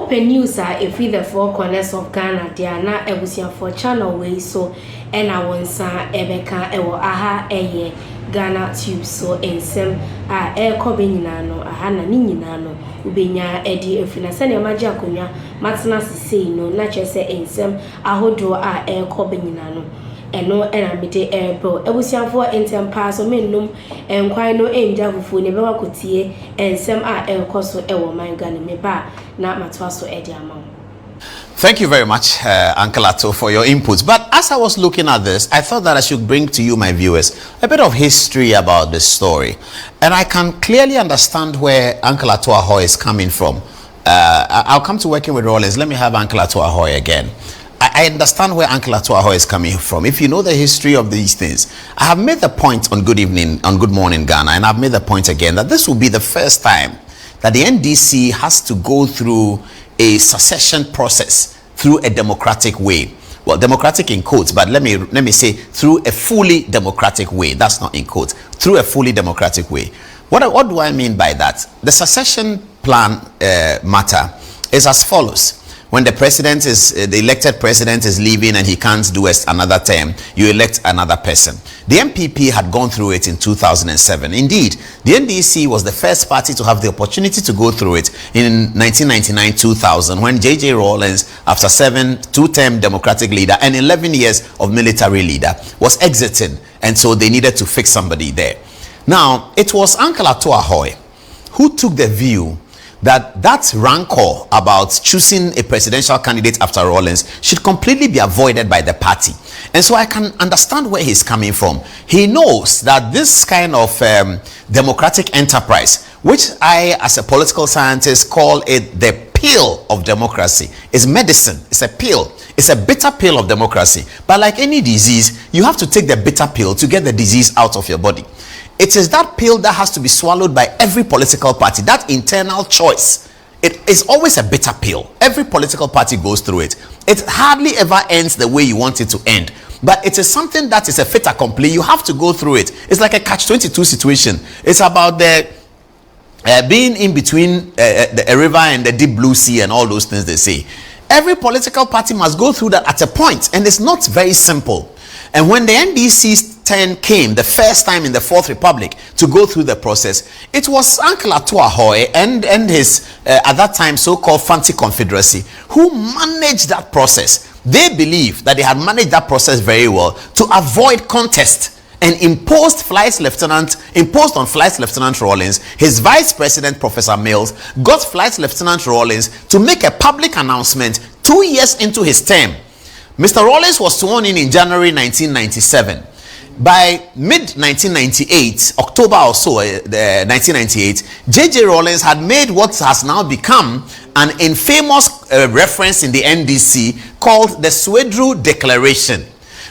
open news if we the four corners of Ghana there na ebusia for channel way so and I want sa ebeka ewo aha eye Ghanatube so ensem ekobe nyina no aha na ni nyina no ubenya edi efina se ne maji akonya matena sisei no na chese ensem ahodo ekobe nyina no eno era mite bro ebusia for ensem pa so menum enkwan no enja fufu ne bewa kotie ensem ekoso ewo man Ghana me ba na matwa so edi amam. Thank you very much, Uncle Ato, for your inputs. But as I was looking at this, I thought that I should bring to you, my viewers, a bit of history about this story. And I can clearly understand where Uncle Ato Ahoy is coming from. I'll come to working with Rollins. Let me have Uncle Ato Ahoy again. I understand where Uncle Ato Ahoy is coming from. If you know the history of these things, I have made the point on Good Evening, on Good Morning Ghana, and I've made the point again that this will be the first time that the NDC has to go through a succession process through a democratic way. Well, democratic in quotes, but let me say through a fully democratic way. That's not in quotes. Through a fully democratic way. What do I mean by that? The succession plan matter is as follows. When the president is the elected president is leaving and he can't do another term, you elect another person. The MPP had gone through it in 2007. Indeed, the NDC was the first party to have the opportunity to go through it in 1999-2000 when J.J. Rawlings, after 7 two-term democratic leader and 11 years of military leader, was exiting, and so they needed to fix somebody there. Now, it was Uncle Ato Ahoy who took the view that rancor about choosing a presidential candidate after Rawlings should completely be avoided by the party. And so I can understand where he's coming from. He knows that this kind of democratic enterprise, which I as a political scientist call it the pill of democracy, is medicine. It's a pill. It's a bitter pill of democracy. But like any disease, you have to take the bitter pill to get the disease out of your body. It is that pill that has to be swallowed by every political party. That internal choice, it is always a bitter pill. Every political party goes through it. It hardly ever ends the way you want it to end. But it is something that is a fait accompli. You have to go through it. It's like a catch-22 situation. It's about the being in between a river and the deep blue sea and all those things they say. Every political party must go through that at a point, and it's not very simple. And when the NDC's turn came, the first time in the Fourth Republic, to go through the process, it was Uncle Ato Ahoy and his, at that time, so-called Fancy Confederacy, who managed that process. They believed that they had managed that process very well to avoid contest, and imposed on Flight Lieutenant Rawlings, his vice president, Professor Mills, got Flight Lieutenant Rawlings to make a public announcement 2 years into his term. Mr. Rawlings was sworn in January 1997. By mid-1998, October or so, 1998, J.J. Rawlings had made what has now become an infamous reference in the NDC called the Swedru Declaration.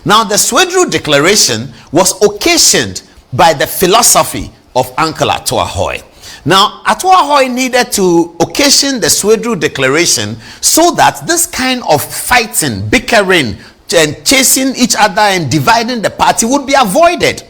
Now, the Swedru Declaration was occasioned by the philosophy of Uncle Ato Ahoy. Now, Ato Ahoy needed to occasion the Swedru Declaration so that this kind of fighting, bickering, and chasing each other and dividing the party would be avoided.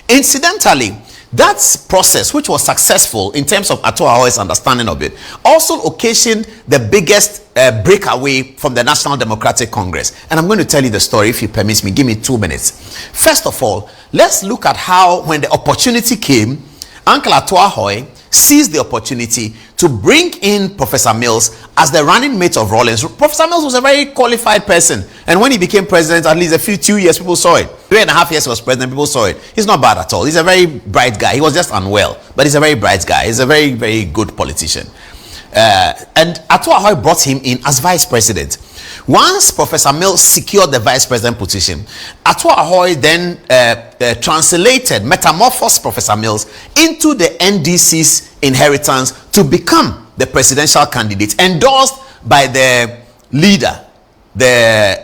Incidentally, that process, which was successful in terms of Ato Ahoy's understanding of it, also occasioned the biggest breakaway from the National Democratic Congress. And I'm going to tell you the story, if you permit me. Give me 2 minutes. First of all, let's look at how, when the opportunity came, Uncle Ato Ahoy seized the opportunity to bring in Professor Mills as the running mate of Rawlings. Professor Mills was a very qualified person, and when he became president, at least 2 years, people saw it. 3.5 years he was president, people saw it. He's not bad at all. He's a very bright guy. He was just unwell, but he's a very bright guy. He's a very, very good politician. And Ato Ahoy brought him in as vice president. Once Professor Mills secured the vice president position, Ato Ahoy then metamorphosed Professor Mills into the NDC's inheritance to become the presidential candidate, endorsed by the leader,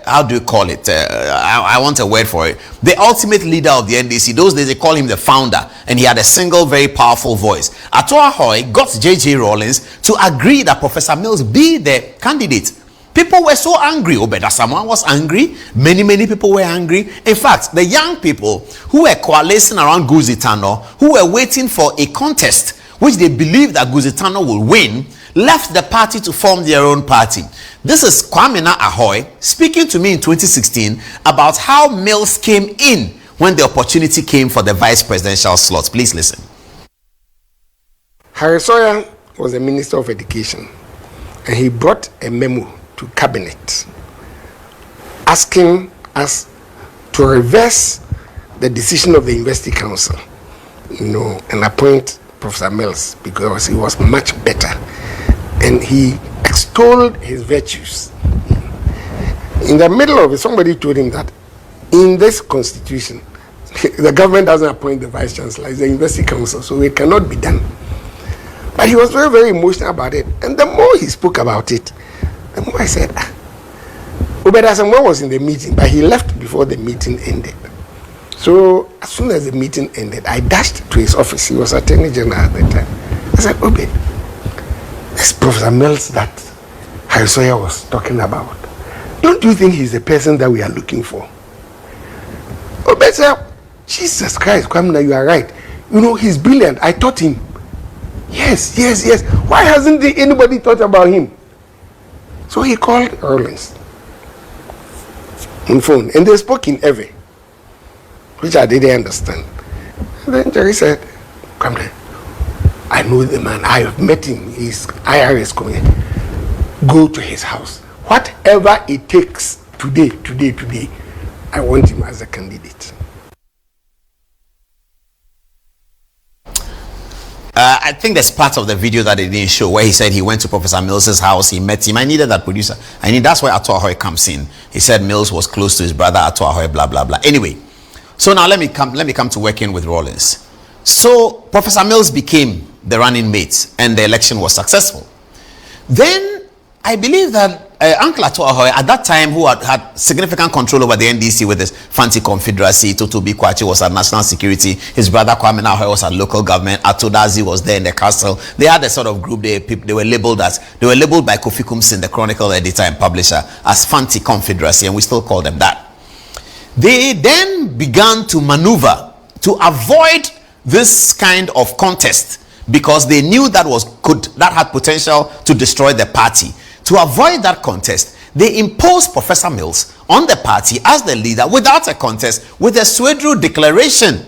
how do you call it? I want a word for it. The ultimate leader of the NDC. Those days they call him the founder, and he had a single very powerful voice. Ato Ahoy got J.J. Rawlings to agree that Professor Mills be the candidate. People were so angry. Obeda Samoa was angry. Many people were angry. In fact, the young people who were coalescing around Guzitano, who were waiting for a contest which they believed that Guzitano will win, left the party to form their own party. This is Kwame Anahoy speaking to me in 2016 about how Mills came in when the opportunity came for the vice presidential slot. Please listen. Harry Sawyer was the Minister of Education, and he brought a memo to Cabinet asking us to reverse the decision of the University Council, and appoint Professor Mills because he was much better. And he extolled his virtues. In the middle of it, somebody told him that in this constitution, the government doesn't appoint the vice chancellor, it's the University Council, so it cannot be done. But he was very, very emotional about it. And the more he spoke about it, the more I said, Obedasamo was in the meeting, but he left before the meeting ended. So as soon as the meeting ended, I dashed to his office. He was Attorney General at the time. I said, Obed, this Professor Mills that Harry Sawyer was talking about, don't you think he's the person that we are looking for? Obed said, Jesus Christ, Kwamina, you are right. He's brilliant. I taught him. Yes. Why hasn't anybody thought about him? So he called Rollins on phone, and they spoke in Ewe, which I didn't understand. And then Jerry said, come here. I know the man. I have met him. He's IRS coming. Go to his house. Whatever it takes today, I want him as a candidate. I think there's part of the video that they didn't show where he said he went to Professor Mills's house, he met him. I needed that producer. That's where Atu Ahoy comes in. He said Mills was close to his brother Atu Ahoy, blah, blah, blah. Anyway, so now let me come to working with Rollins. So Professor Mills became the running mate and the election was successful. Then I believe that Uncle Atu Ahoy at that time, who had significant control over the NDC with his fancy confederacy, Totobi Kwachi was at national security, his brother Kwame Anahoy was at local government, Atodazi was there in the castle. They had a sort of group, they were labeled by Kofi Kumsin, the Chronicle editor and publisher, as fancy confederacy, and we still call them that. They then began to maneuver to avoid this kind of contest because they knew that had potential to destroy the party. To avoid that contest, they imposed Professor Mills on the party as the leader without a contest with a Swedru declaration.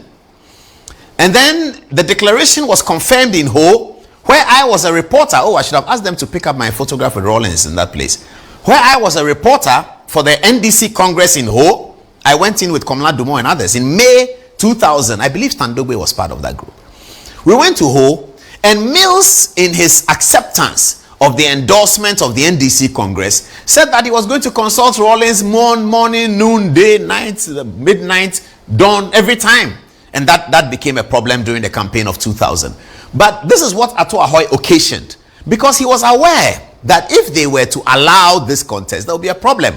And then the declaration was confirmed in Ho, where I was a reporter. I should have asked them to pick up my photograph with Rollins in that place. Where I was a reporter for the NDC Congress in Ho. I went in with Komla Dumont and others in May 2000. I believe Standogbe was part of that group. We went to Ho, and Mills, in his acceptance of the endorsement of the NDC Congress, said that he was going to consult Rollins morning, noon, day, night, midnight, dawn, every time. And that became a problem during the campaign of 2000. But this is what Atu Ahoy occasioned, because he was aware that if they were to allow this contest, there would be a problem.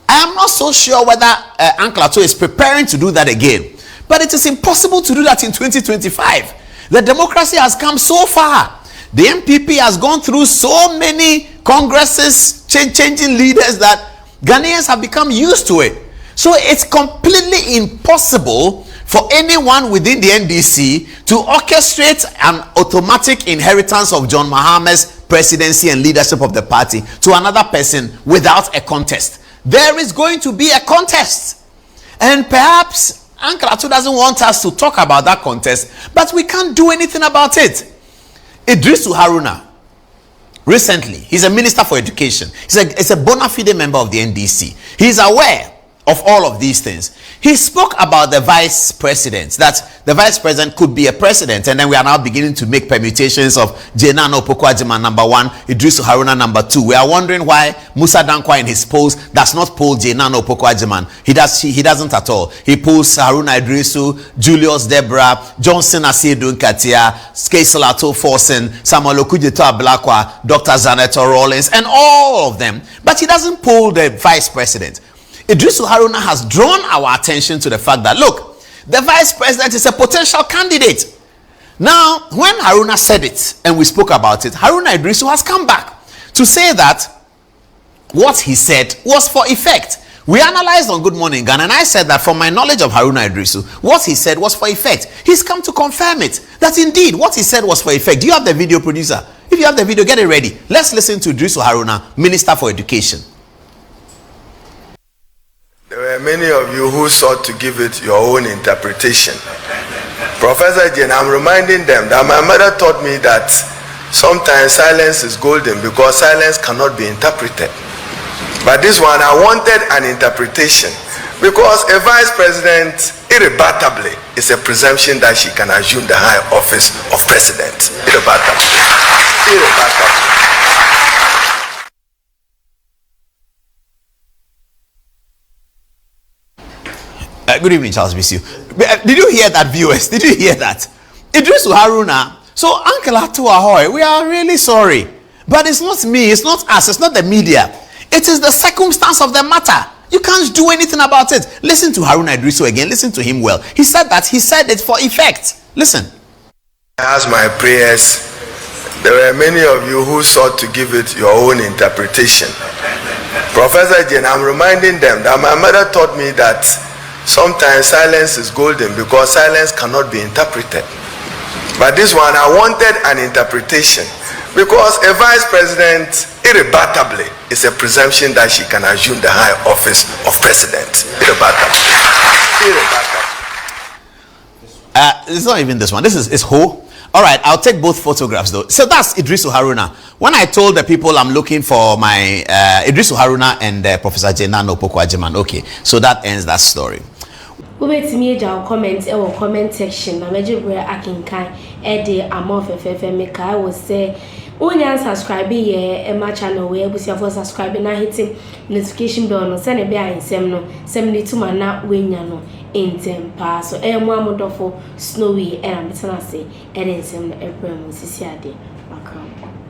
I am not so sure whether Uncle Atu is preparing to do that again. But it is impossible to do that in 2025. The democracy has come so far. The MPP has gone through so many congresses, changing leaders, that Ghanaians have become used to it. So it's completely impossible for anyone within the NDC to orchestrate an automatic inheritance of John Mahama's presidency and leadership of the party to another person without a contest. There is going to be a contest. And perhaps Uncle Atu doesn't want us to talk about that contest, but we can't do anything about it. Idrisu Haruna, recently, he's a minister for education. He's a bona fide member of the NDC. He's aware of all of these things. He spoke about the vice president, that the vice president could be a president, and then we are now beginning to make permutations of Jenano Opoku-Agyeman number 1, Idrisu Haruna number 2. We are wondering why Musa Dankwa in his polls does not poll Jenano Opoku-Agyeman. He doesn't at all. He polls Haruna Idrisu, Julius Debra, Johnson Asiedu Nkatia, Skesalato Forsen, Samuel Okudzeto Ablakwa, Dr. Zaneto Rollins, and all of them. But he doesn't poll the vice president. Idrisu Haruna has drawn our attention to the fact that, look, the vice president is a potential candidate. Now, when Haruna said it and we spoke about it, Haruna Idrisu has come back to say that what he said was for effect. We analyzed on Good Morning Ghana, and I said that from my knowledge of Haruna Idrisu, what he said was for effect. He's come to confirm it, that indeed what he said was for effect. Do you have the video, producer? If you have the video, get it ready. Let's listen to Idrisu Haruna, Minister for Education. There were many of you who sought to give it your own interpretation. Professor Jane, I'm reminding them that my mother taught me that sometimes silence is golden because silence cannot be interpreted. But this one, I wanted an interpretation because a vice president, irrebutably, is a presumption that she can assume the high office of president. Irrebutably. Irrebutably. Good evening, Charles Bisu. Did you hear that, viewers? Did you hear that? Idrisu Haruna. So, Uncle Atu Ahoy, we are really sorry. But it's not me, it's not us, it's not the media. It is the circumstance of the matter. You can't do anything about it. Listen to Haruna Idrisu again. Listen to him well. He said it for effect. Listen. As my prayers, there were many of you who sought to give it your own interpretation. Professor Jane, I'm reminding them that my mother taught me that sometimes silence is golden because silence cannot be interpreted. But this one, I wanted an interpretation because a vice president, irrebutably, is a presumption that she can assume the high office of president. Irrebutably. Irrebutably. It's not even this one. This is who? All right, I'll take both photographs though. So that's Idrisu Haruna. When I told the people I'm looking for my Idrisu Haruna and Professor Jena Nopoko Ajiman, okay, so that ends that story. Wait me down comment or comment section. Na meje bra akinkan e de amofefefe make I will say when you subscribe here my channel we able to subscribe na hit notification bell no send be ansem no sem ni tuma na wenya no intem pa so mo amodofo snowy and am tena say e ensem no ebrem sisi ade makram.